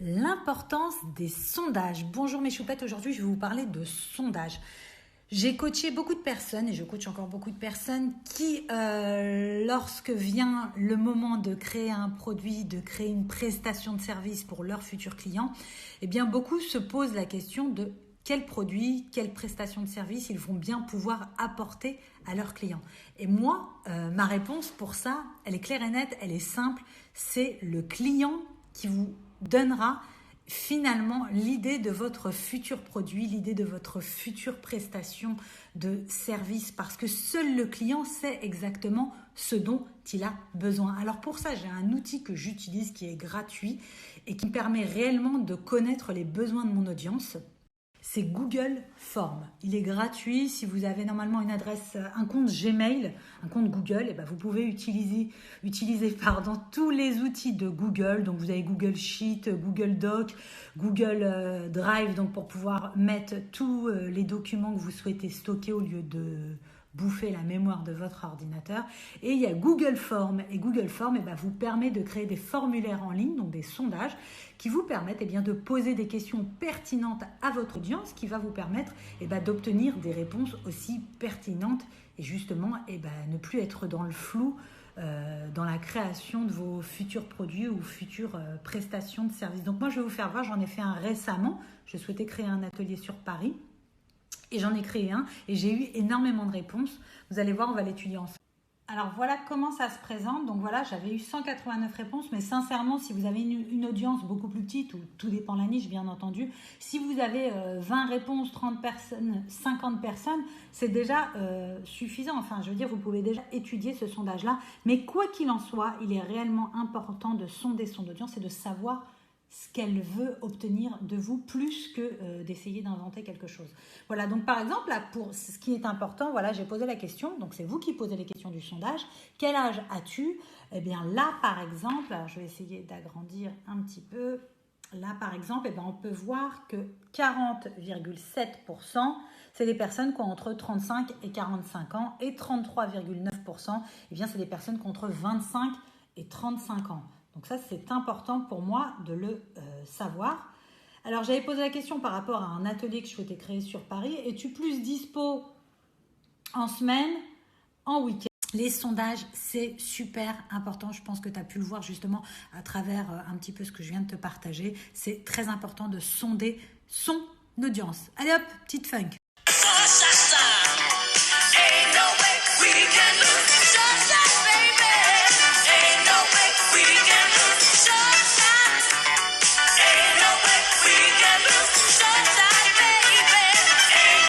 L'importance des sondages. Bonjour mes choupettes, aujourd'hui je vais vous parler de sondages. J'ai coaché beaucoup de personnes et je coach encore beaucoup de personnes qui, lorsque vient le moment de créer un produit, de créer une prestation de service pour leurs futurs clients, eh bien beaucoup se posent la question de quel produit, quelle prestation de service ils vont bien pouvoir apporter à leurs clients. Et moi, ma réponse pour ça, elle est claire et nette, elle est simple, c'est le client qui vous donnera finalement l'idée de votre futur produit, l'idée de votre future prestation de service, parce que seul le client sait exactement ce dont il a besoin. Alors pour ça, j'ai un outil que j'utilise qui est gratuit et qui me permet réellement de connaître les besoins de mon audience. C'est Google Forms. Il est gratuit. Si vous avez normalement une adresse, un compte Gmail, un compte Google, et ben vous pouvez utiliser tous les outils de Google. Donc vous avez Google Sheet, Google Doc, Google Drive, donc pour pouvoir mettre tous les documents que vous souhaitez stocker au lieu de bouffer la mémoire de votre ordinateur. Et il y a Google Forms. Et Google Forms vous permet de créer des formulaires en ligne, donc des sondages, qui vous permettent de poser des questions pertinentes à votre audience, qui va vous permettre d'obtenir des réponses aussi pertinentes et justement ne plus être dans le flou dans la création de vos futurs produits ou futures prestations de services. Donc moi, je vais vous faire voir, j'en ai fait un récemment. Je souhaitais créer un atelier sur Paris. Et j'en ai créé un et j'ai eu énormément de réponses. Vous allez voir, on va l'étudier ensemble. Alors voilà comment ça se présente. Donc voilà, j'avais eu 189 réponses, mais sincèrement, si vous avez une audience beaucoup plus petite, ou tout dépend de la niche bien entendu, si vous avez 20 réponses, 30 personnes, 50 personnes, c'est déjà suffisant. Enfin, je veux dire, vous pouvez déjà étudier ce sondage-là. Mais quoi qu'il en soit, il est réellement important de sonder son audience et de savoir ce qu'elle veut obtenir de vous plus que d'essayer d'inventer quelque chose. Voilà, donc par exemple, là, pour ce qui est important, voilà, j'ai posé la question, donc c'est vous qui posez les questions du sondage. Quel âge as-tu? Eh bien là, par exemple, alors je vais essayer d'agrandir un petit peu. Là, par exemple, on peut voir que 40,7%, c'est des personnes qui ont entre 35 et 45 ans et 33,9%, c'est des personnes qui ont entre 25 et 35 ans. Donc ça, c'est important pour moi de le savoir. Alors, j'avais posé la question par rapport à un atelier que je souhaitais créer sur Paris. Es-tu plus dispo en semaine, en week-end? Les sondages, c'est super important. Je pense que tu as pu le voir justement à travers un petit peu ce que je viens de te partager. C'est très important de sonder son audience. Allez hop, petite funk.